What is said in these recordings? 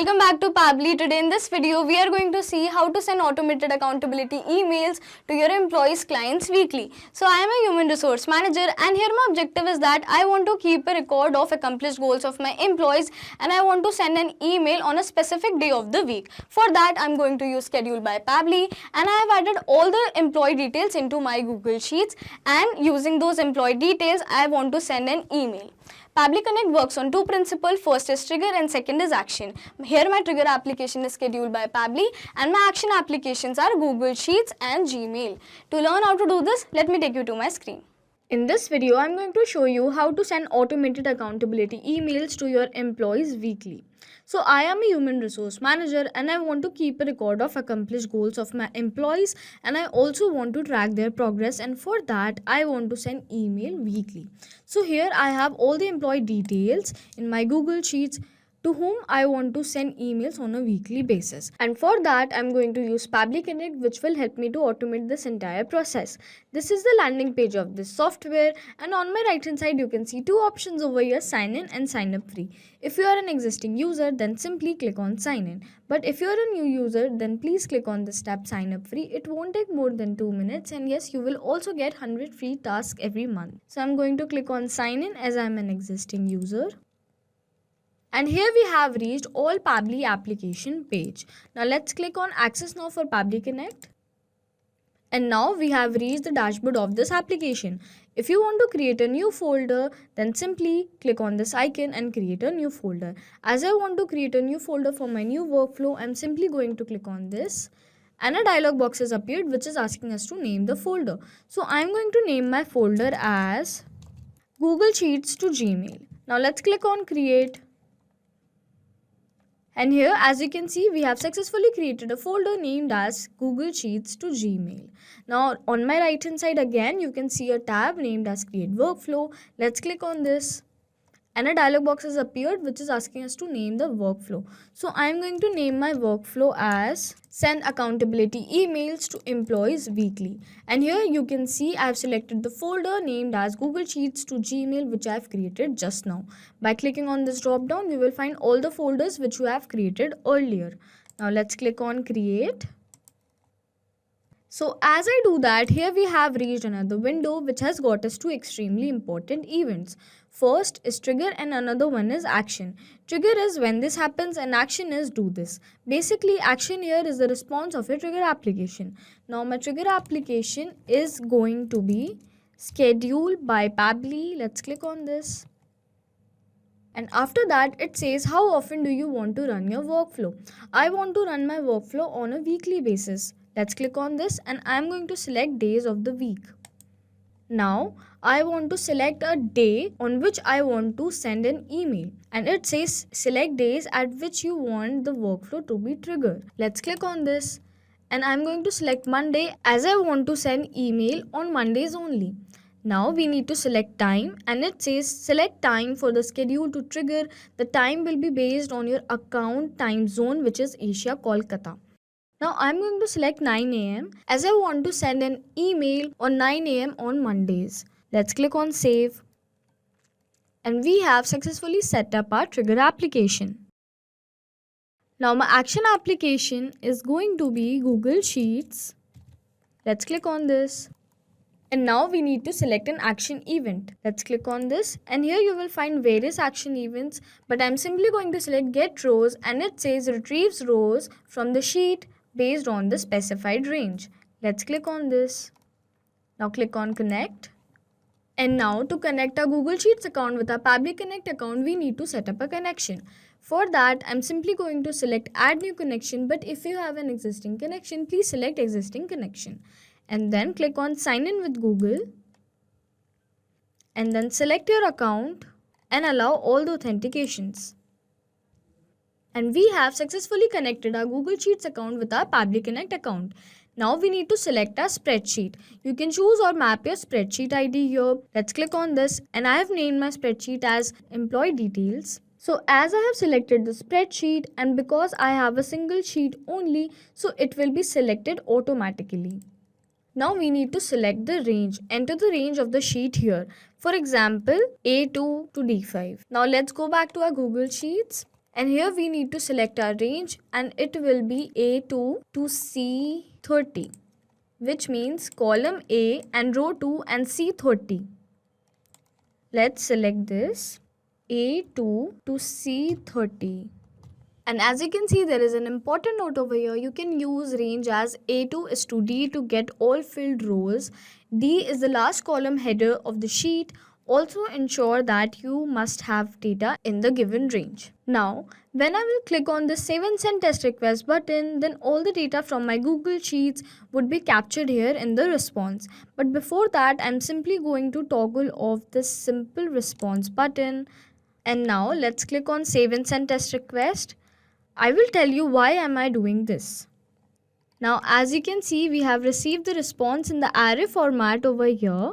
Welcome back to Pabbly. Today in this video, we are going to see how to send automated accountability emails to your employees' clients weekly. So I am a human resource manager and here my objective is that I want to keep a record of accomplished goals of my employees and I want to send an email on a specific day of the week. For that, I am going to use Schedule by Pabbly and I have added all the employee details into my Google Sheets, and using those employee details, I want to send an email. Pabbly Connect works on two principles. First is trigger and second is action. Here my trigger application is scheduled by Pabbly and my action applications are Google Sheets and Gmail. To learn how to do this, let me take you to my screen. In this video, I am going to show you how to send automated accountability emails to your employees weekly. So I am a human resource manager and I want to keep a record of accomplished goals of my employees, and I also want to track their progress, and for that I want to send email weekly. So here I have all the employee details in my Google Sheets to whom I want to send emails on a weekly basis. And for that, I'm going to use Pabbly Connect, which will help me to automate this entire process. This is the landing page of this software, and on my right hand side, you can see two options over here, sign in and sign up free. If you are an existing user, then simply click on sign in. But if you are a new user, then please click on this tab sign up free. It won't take more than 2 minutes, and yes, you will also get 100 free tasks every month. So I'm going to click on sign in as I'm an existing user. And here we have reached all Pabbly application page. Now let's click on access now for Pabbly Connect. And now we have reached the dashboard of this application. If you want to create a new folder, then simply click on this icon and create a new folder. As I want to create a new folder for my new workflow, I'm simply going to click on this. And a dialog box has appeared which is asking us to name the folder. So I'm going to name my folder as Google Sheets to Gmail. Now let's click on create. And here, as you can see, we have successfully created a folder named as Google Sheets to Gmail. Now, on my right hand side again, you can see a tab named as Create Workflow. Let's click on this. And a dialog box has appeared which is asking us to name the workflow. So I am going to name my workflow as send accountability emails to employees weekly. And here you can see I have selected the folder named as Google Sheets to Gmail, which I have created just now. By clicking on this drop down, we will find all the folders which you have created earlier. Now let's click on create. So as I do that, here we have reached another window which has got us two extremely important events. First is trigger and another one is action. Trigger is when this happens and action is do this. Basically, action here is the response of a trigger application. Now my trigger application is going to be scheduled by Pabbly. Let's click on this. And after that, it says how often do you want to run your workflow. I want to run my workflow on a weekly basis. Let's click on this and I'm going to select days of the week. Now, I want to select a day on which I want to send an email. And it says select days at which you want the workflow to be triggered. Let's click on this. And I'm going to select Monday as I want to send email on Mondays only. Now we need to select time and it says select time for the schedule to trigger. The time will be based on your account time zone, which is Asia, Kolkata. Now I'm going to select 9 AM as I want to send an email on 9 AM on Mondays. Let's click on save. And we have successfully set up our trigger application. Now my action application is going to be Google Sheets. Let's click on this. And now we need to select an action event. Let's click on this and here you will find various action events, but I'm simply going to select get rows and it says retrieves rows from the sheet based on the specified range. Let's click on this. Now click on connect. And now to connect our Google Sheets account with our Pabbly Connect account, we need to set up a connection. For that, I'm simply going to select add new connection, but if you have an existing connection, please select existing connection. And then click on sign in with Google. And then select your account and allow all the authentications. And we have successfully connected our Google Sheets account with our Pabbly Connect account. Now we need to select our spreadsheet. You can choose or map your spreadsheet ID here. Let's click on this and I have named my spreadsheet as employee details. So as I have selected the spreadsheet and because I have a single sheet only, so it will be selected automatically. Now we need to select the range. Enter the range of the sheet here. For example, A2 to D5. Now let's go back to our Google Sheets. And here we need to select our range, and it will be A2 to C30, which means column A and row 2 and C30. Let's select this A2 to C30. And as you can see, there is an important note over here. You can use range as A2 is to D to get all filled rows. D is the last column header of the sheet. Also ensure that you must have data in the given range. Now, when I will click on the Save and Send Test Request button, then all the data from my Google Sheets would be captured here in the response. But before that, I'm simply going to toggle off this simple response button. And now let's click on Save and Send Test Request. I will tell you why am I doing this. Now, as you can see, we have received the response in the array format over here.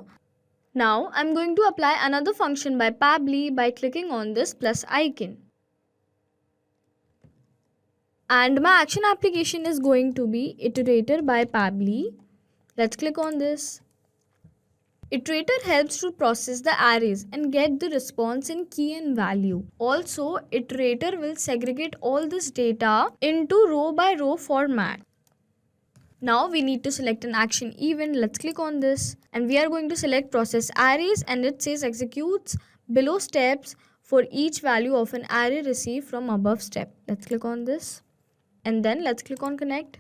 Now, I'm going to apply another function by Pabbly by clicking on this plus icon. And my action application is going to be iterator by Pabbly. Let's click on this. Iterator helps to process the arrays and get the response in key and value. Also, iterator will segregate all this data into row by row format. Now we need to select an action event. Let's click on this, and we are going to select process arrays, and it says executes below steps for each value of an array received from above step. Let's click on this, and then let's click on connect.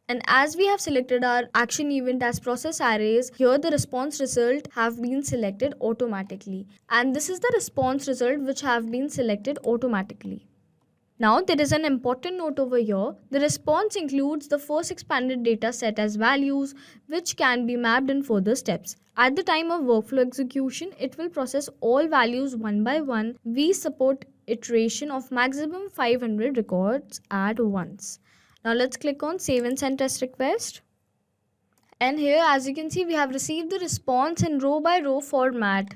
And as we have selected our action event as process arrays, here the response result have been selected automatically. And this is the response result which have been selected automatically. Now there is an important note over here. The response includes the first expanded data set as values, which can be mapped in further steps. At the time of workflow execution, it will process all values one by one. We support iteration of maximum 500 records at once. Now let's click on Save and Send Test Request. And here, as you can see, we have received the response in row by row format.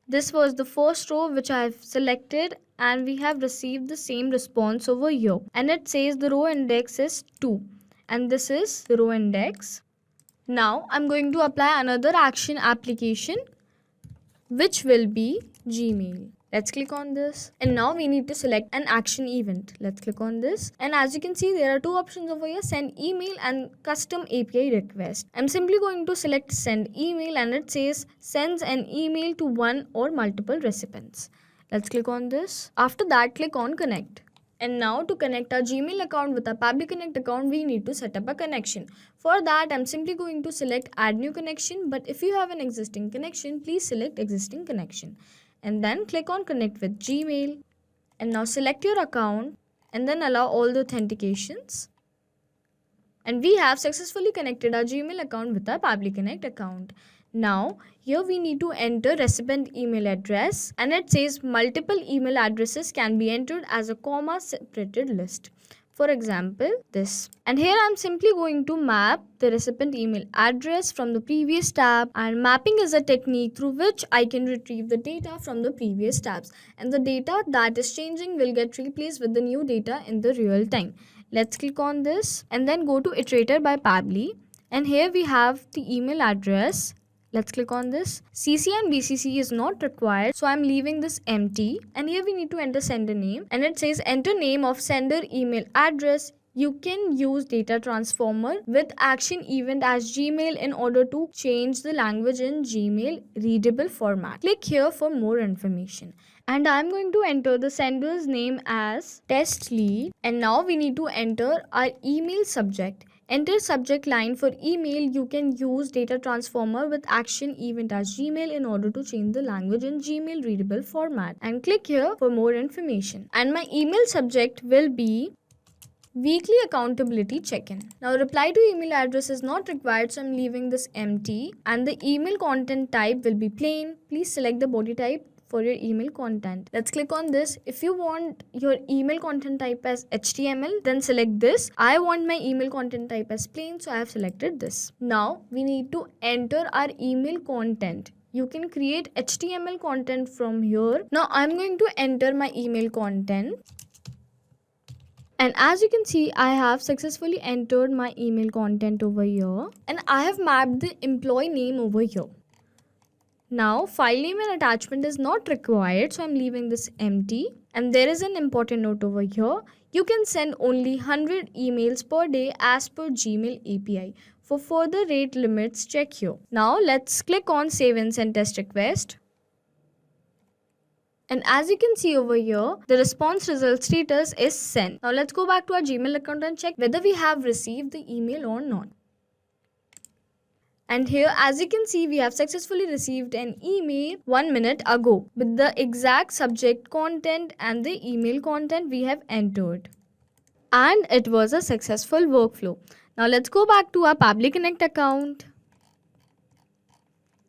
This was the first row which I have selected, and we have received the same response over here. And it says the row index is 2. And this is the row index. Now I'm going to apply another action application, which will be Gmail. Let's click on this, and now we need to select an action event. Let's click on this, and as you can see, there are two options over here: send email and custom API request. I'm simply going to select send email, and it says sends an email to one or multiple recipients. Let's click on this. After that, click on connect. And now to connect our Gmail account with our Pabbly Connect account, we need to set up a connection. For that, I'm simply going to select add new connection, but if you have an existing connection, please select existing connection. And then click on connect with Gmail, and now select your account and then allow all the authentications. And we have successfully connected our Gmail account with our Pabbly Connect account. Now here we need to enter recipient email address, and it says multiple email addresses can be entered as a comma separated list. For example, this. And here I'm simply going to map the recipient email address from the previous tab, and mapping is a technique through which I can retrieve the data from the previous tabs, and the data that is changing will get replaced with the new data in the real time. Let's click on this and then go to iterator by Pabbly, and here we have the email address. Let's click on this. CC and BCC is not required, so I'm leaving this empty. And here we need to enter sender name, and it says enter name of sender email address. You can use data transformer with action event as Gmail in order to change the language in Gmail readable format. Click here for more information. And I'm going to enter the sender's name as test lead. And now we need to enter our email subject. Enter subject line for email. You can use data transformer with action event as Gmail in order to change the language in Gmail readable format. And click here for more information. And my email subject will be weekly accountability check-in. Now reply to email address is not required, so I'm leaving this empty. And the email content type will be plain. Please select the body type for your email content. Let's click on this. If you want your email content type as HTML, then select this. I want my email content type as plain, so I have selected this. Now we need to enter our email content. You can create HTML content from here. Now I'm going to enter my email content. And as you can see, I have successfully entered my email content over here, and I have mapped the employee name over here. Now file name and attachment is not required, so I'm leaving this empty. And there is an important note over here. You can send only 100 emails per day as per Gmail API. For further rate limits, check here. Now let's click on Save and Send Test Request. And as you can see over here, the response result status is sent. Now let's go back to our Gmail account and check whether we have received the email or not. And here, as you can see, we have successfully received an email 1 minute ago with the exact subject content and the email content we have entered. And it was a successful workflow. Now let's go back to our Pabbly Connect account.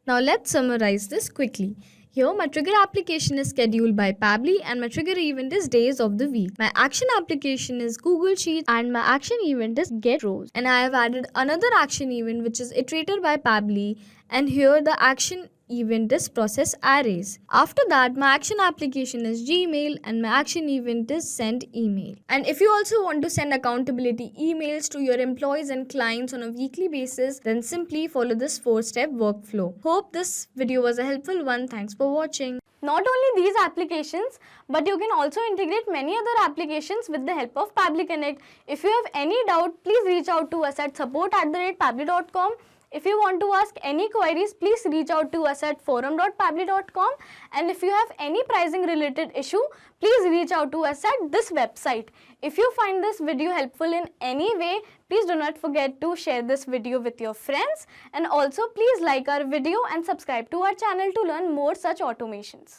Now let's summarize this quickly. Here, my trigger application is scheduled by Pabbly and my trigger event is days of the week. My action application is Google Sheets and my action event is Get Rows. And I have added another action event which is iterated by Pabbly, and here the action event is process arrays. After that, my action application is Gmail and my action event is send email. And if you also want to send accountability emails to your employees and clients on a weekly basis, then simply follow this 4-step workflow. Hope this video was a helpful one. Thanks for watching. Not only these applications, but you can also integrate many other applications with the help of Pabbly Connect. If you have any doubt, please reach out to us at support@pabbly.com. If you want to ask any queries, please reach out to us at forum.pabbly.com. And if you have any pricing related issue, please reach out to us at this website. If you find this video helpful in any way, please do not forget to share this video with your friends. And also please like our video and subscribe to our channel to learn more such automations.